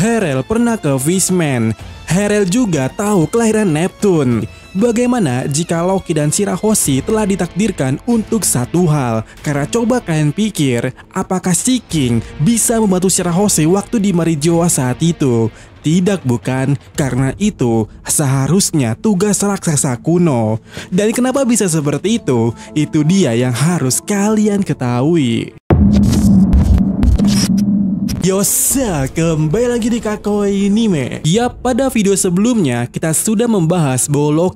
Harel pernah ke Fishman. Harel juga tahu kelahiran Neptune. Bagaimana jika Loki dan Shirahoshi telah ditakdirkan untuk satu hal? Karena coba kalian pikir, apakah Sea King bisa membantu Shirahoshi waktu di Marijoa saat itu? Tidak bukan? Karena itu seharusnya tugas raksasa kuno. Dan kenapa bisa seperti itu? Itu dia yang harus kalian ketahui. Yosa, kembali lagi di Kakoi Anime. Yap, pada video sebelumnya kita sudah membahas bahwa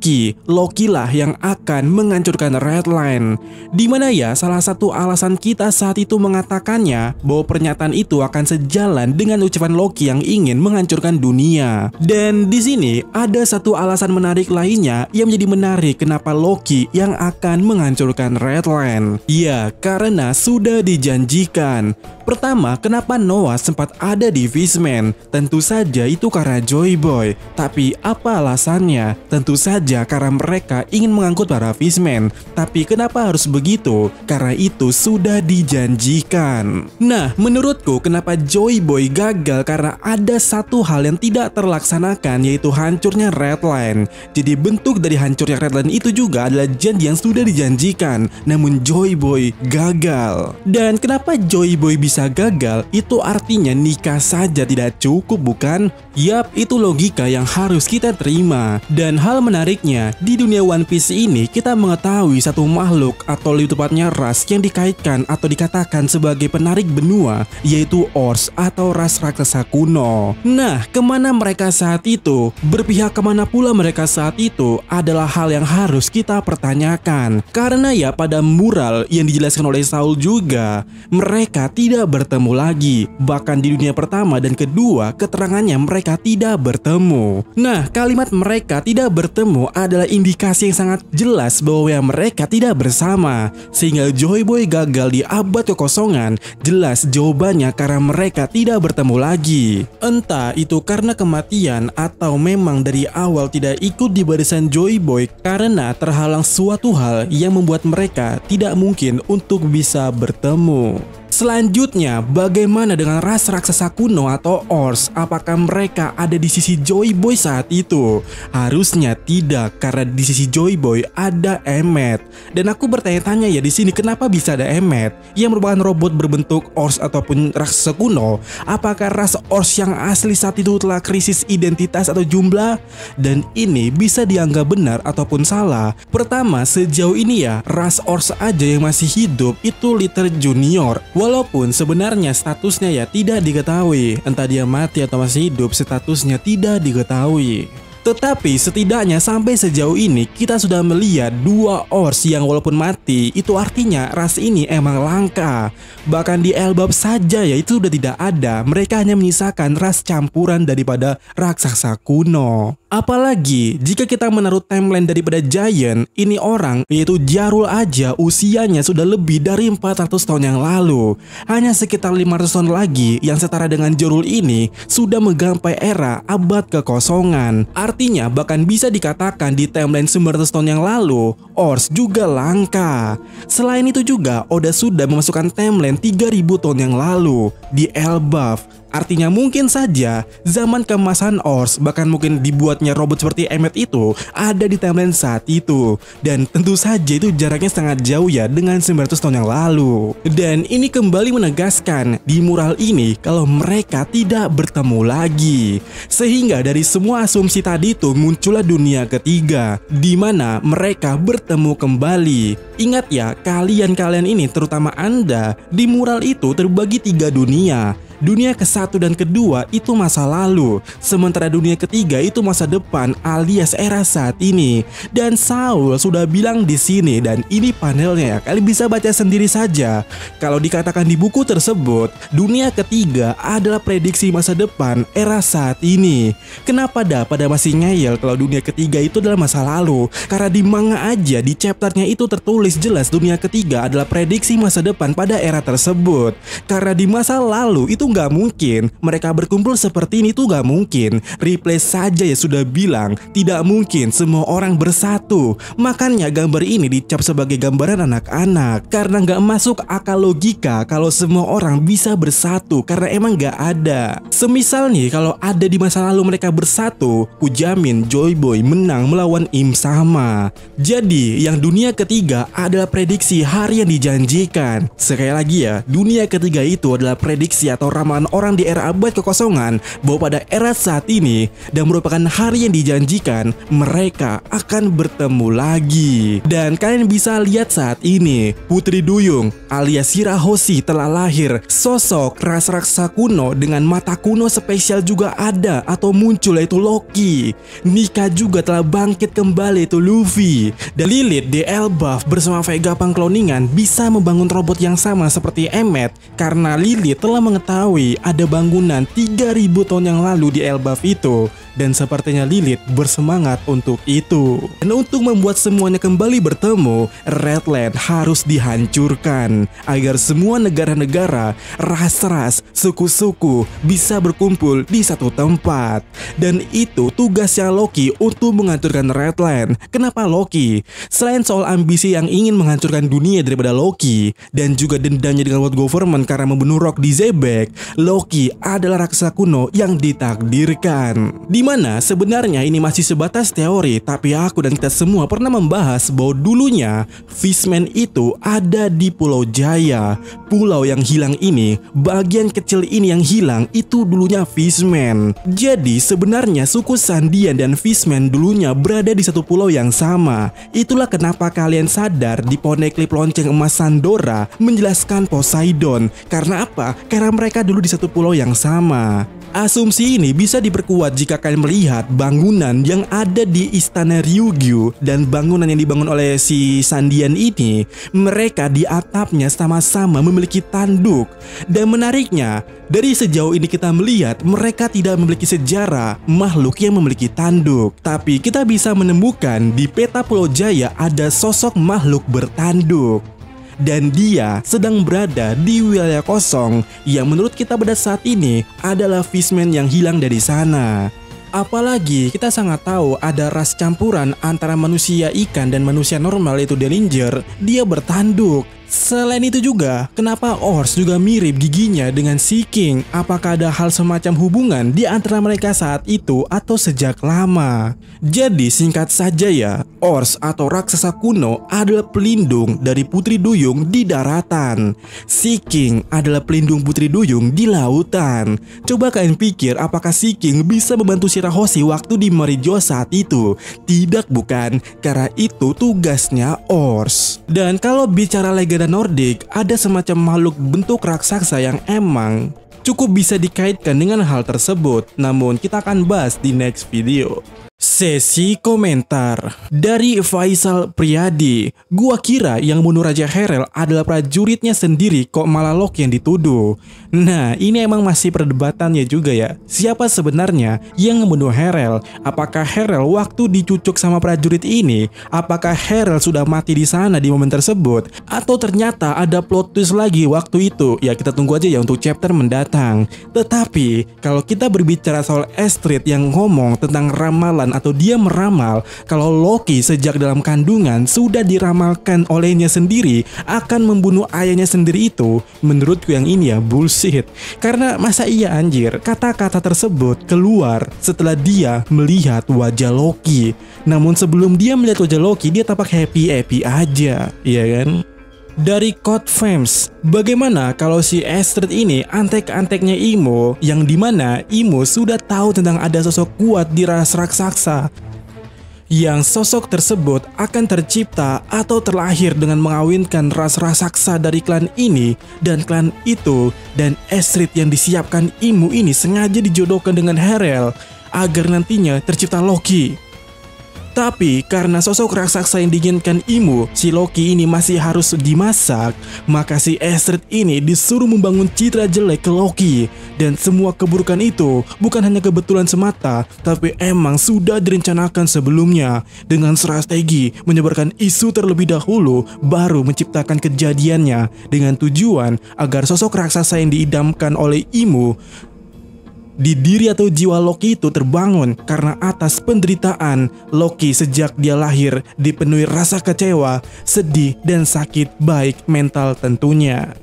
Loki lah yang akan menghancurkan Red Line. Dimana ya salah satu alasan kita saat itu mengatakannya bahwa pernyataan itu akan sejalan dengan ucapan Loki yang ingin menghancurkan dunia. Dan di sini ada satu alasan menarik lainnya yang menjadi menarik kenapa Loki yang akan menghancurkan Red Line. Ya, karena sudah dijanjikan. Pertama, kenapa Noah sempat ada di Fishman? Tentu saja itu karena Joy Boy. Tapi apa alasannya? Tentu saja karena mereka ingin mengangkut para Fishman. Tapi kenapa harus begitu? Karena itu sudah dijanjikan. Nah, menurutku kenapa Joy Boy gagal? Karena ada satu hal yang tidak terlaksanakan, yaitu hancurnya Red Line. Jadi bentuk dari hancurnya Red Line itu juga adalah janji yang sudah dijanjikan, namun Joy Boy gagal. Dan kenapa Joy Boy bisa gagal? Itu artinya nikah saja tidak cukup, bukan? Yap, itu logika yang harus kita terima. Dan hal menariknya, di dunia One Piece ini kita mengetahui satu makhluk atau lebih tepatnya ras yang dikaitkan atau dikatakan sebagai penarik benua, yaitu Ors atau ras raksasa kuno. Nah, kemana mereka saat itu? Berpihak kemana pula mereka saat itu adalah hal yang harus kita pertanyakan. Karena ya pada mural yang dijelaskan oleh Saul juga, mereka tidak bertemu lagi. Bahkan di dunia pertama dan kedua, keterangannya mereka tidak bertemu. Nah, kalimat mereka tidak bertemu adalah indikasi yang sangat jelas bahwa ya mereka tidak bersama. Sehingga Joy Boy gagal di abad kekosongan, jelas jawabannya karena mereka tidak bertemu lagi. Entah itu karena kematian atau memang dari awal tidak ikut di barisan Joy Boy karena terhalang suatu hal yang membuat mereka tidak mungkin untuk bisa bertemu. Selanjutnya, bagaimana dengan ras raksasa kuno atau Ors? Apakah mereka ada di sisi Joy Boy saat itu? Harusnya tidak, karena di sisi Joy Boy ada Emmet. Dan aku bertanya-tanya ya di sini kenapa bisa ada Emmet yang merupakan robot berbentuk Ors ataupun raksasa kuno? Apakah ras Ors yang asli saat itu telah krisis identitas atau jumlah? Dan ini bisa dianggap benar ataupun salah. Pertama, sejauh ini ya ras Ors aja yang masih hidup itu Litter Junior. Walaupun sebenarnya statusnya ya tidak diketahui, entah dia mati atau masih hidup, statusnya tidak diketahui. Tetapi setidaknya sampai sejauh ini kita sudah melihat dua Ors yang walaupun mati, itu artinya ras ini emang langka. Bahkan di Elbap saja ya itu sudah tidak ada, mereka hanya menyisakan ras campuran daripada raksasa kuno. Apalagi jika kita menaruh timeline daripada Giant, ini orang yaitu Jarul aja usianya sudah lebih dari 400 tahun yang lalu. Hanya sekitar 500 tahun lagi yang setara dengan Jarul ini sudah menggapai era abad kekosongan. Artinya bahkan bisa dikatakan di timeline 900 tahun yang lalu, Ors juga langka. Selain itu juga Oda sudah memasukkan timeline 3000 tahun yang lalu di Elbaf. Artinya mungkin saja zaman keemasan Ors, bahkan mungkin dibuatnya robot seperti Emmet itu ada di timeline saat itu. Dan tentu saja itu jaraknya sangat jauh ya dengan 900 tahun yang lalu. Dan ini kembali menegaskan di mural ini kalau mereka tidak bertemu lagi. Sehingga dari semua asumsi tadi itu muncullah dunia ketiga, di mana mereka bertemu kembali. Ingat ya, kalian ini terutama Anda, di mural itu terbagi 3 dunia. Dunia ke-1 dan ke-2 itu masa lalu, sementara dunia ketiga itu masa depan alias era saat ini. Dan Saul sudah bilang di sini, dan ini panelnya ya, kalian bisa baca sendiri saja. Kalau dikatakan di buku tersebut, dunia ketiga adalah prediksi masa depan era saat ini. Kenapa pada masih ngeyel kalau dunia ketiga itu adalah masa lalu? Karena di manga aja di chapternya itu tertulis jelas dunia ketiga adalah prediksi masa depan pada era tersebut. Karena di masa lalu itu tuh nggak mungkin. Mereka berkumpul seperti ini tuh nggak mungkin. Replay saja ya sudah bilang tidak mungkin semua orang bersatu. Makanya gambar ini dicap sebagai gambaran anak-anak karena nggak masuk akal logika kalau semua orang bisa bersatu karena emang nggak ada. Semisal nih kalau ada di masa lalu mereka bersatu, ku jamin Joy Boy menang melawan Im Sama. Jadi yang dunia ketiga adalah prediksi hari yang dijanjikan. Sekali lagi ya, dunia ketiga itu adalah prediksi atau ramalan orang di era abad kekosongan bahwa pada era saat ini dan merupakan hari yang dijanjikan mereka akan bertemu lagi. Dan kalian bisa lihat saat ini Putri Duyung alias Shirahoshi telah lahir. Sosok raksasa kuno dengan mata kuno spesial juga ada atau muncul, yaitu Loki. Nika juga telah bangkit kembali, yaitu Luffy. Dan Lilith di Elbaf bersama Vega Pangkloningan bisa membangun robot yang sama seperti Emmet karena Lilith telah mengetahui ada bangunan 3000 tahun yang lalu di Elbaf itu. Dan sepertinya Lilith bersemangat untuk itu. Dan untuk membuat semuanya kembali bertemu, Redland harus dihancurkan agar semua negara-negara, ras-ras, suku-suku bisa berkumpul di satu tempat. Dan itu tugasnya Loki untuk menghancurkan Redland. Kenapa Loki? Selain soal ambisi yang ingin menghancurkan dunia daripada Loki dan juga dendamnya dengan World Government karena membunuh Rock di Zebek, Loki adalah raksasa kuno yang ditakdirkan. Dimana sebenarnya ini masih sebatas teori, tapi aku dan kita semua pernah membahas bahwa dulunya Fishman itu ada di Pulau Jaya. Pulau yang hilang ini, bagian kecil ini yang hilang itu dulunya Fishman. Jadi sebenarnya suku Sandian dan Fishman dulunya berada di satu pulau yang sama. Itulah kenapa kalian sadar di Poneglyph lonceng emas Sandora menjelaskan Poseidon. Karena apa? Karena mereka dulu di satu pulau yang sama. Asumsi ini bisa diperkuat jika kalian melihat bangunan yang ada di Istana Ryukyu dan bangunan yang dibangun oleh si Sandian ini. Mereka di atapnya sama-sama memiliki tanduk. Dan menariknya, dari sejauh ini kita melihat mereka tidak memiliki sejarah makhluk yang memiliki tanduk. Tapi kita bisa menemukan di peta Pulau Jaya ada sosok makhluk bertanduk. Dan dia sedang berada di wilayah kosong yang menurut kita pada saat ini adalah Fishman yang hilang dari sana. Apalagi kita sangat tahu ada ras campuran antara manusia ikan dan manusia normal, yaitu Dellinger. Dia bertanduk. Selain itu juga, kenapa Ors juga mirip giginya dengan Sea King? Apakah ada hal semacam hubungan di antara mereka saat itu atau sejak lama? Jadi singkat saja ya, Ors atau raksasa kuno adalah pelindung dari Putri Duyung di daratan. Sea King adalah pelindung Putri Duyung di lautan. Coba kalian pikir apakah Sea King bisa membantu Shirahoshi waktu di Merijo saat itu? Tidak, bukan, karena itu tugasnya Ors. Dan kalau bicara legenda Nordik, ada semacam makhluk bentuk raksasa yang emang cukup bisa dikaitkan dengan hal tersebut. Namun kita akan bahas di next video. Sesi komentar dari Faisal Priyadi. Gua kira yang bunuh Raja Herel adalah prajuritnya sendiri, kok malah Loki yang dituduh. Nah, ini emang masih perdebatannya juga ya. Siapa sebenarnya yang membunuh Herel? Apakah Herel waktu dicucuk sama prajurit ini? Apakah Herel sudah mati di sana di momen tersebut? Atau ternyata ada plot twist lagi waktu itu? Ya kita tunggu aja ya untuk chapter mendatang. Tetapi kalau kita berbicara soal Astrid yang ngomong tentang ramalan atau dia meramal kalau Loki sejak dalam kandungan sudah diramalkan olehnya sendiri akan membunuh ayahnya sendiri, itu menurutku yang ini ya bullshit. Karena masa iya anjir, kata-kata tersebut keluar setelah dia melihat wajah Loki. Namun sebelum dia melihat wajah Loki, dia tampak happy-happy aja, iya kan? Dari Code Fames, bagaimana kalau si Astrid ini antek-anteknya Imo, yang dimana Imo sudah tahu tentang ada sosok kuat di ras raksasa, yang sosok tersebut akan tercipta atau terlahir dengan mengawinkan ras raksasa dari klan ini dan klan itu, dan Astrid yang disiapkan Imo ini sengaja dijodohkan dengan Herel agar nantinya tercipta Loki. Tapi karena sosok raksasa yang diinginkan Imo, si Loki ini masih harus dimasak, maka si Astrid ini disuruh membangun citra jelek ke Loki. Dan semua keburukan itu bukan hanya kebetulan semata, tapi emang sudah direncanakan sebelumnya dengan strategi menyebarkan isu terlebih dahulu baru menciptakan kejadiannya dengan tujuan agar sosok raksasa yang diidamkan oleh Imo di diri atau jiwa Loki itu terbangun karena atas penderitaan Loki sejak dia lahir dipenuhi rasa kecewa, sedih, dan sakit baik mental tentunya.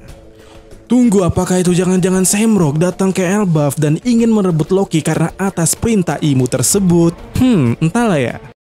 Tunggu, apakah itu jangan-jangan Samrock datang ke Elbaf dan ingin merebut Loki karena atas perintah Imo tersebut? Entahlah ya.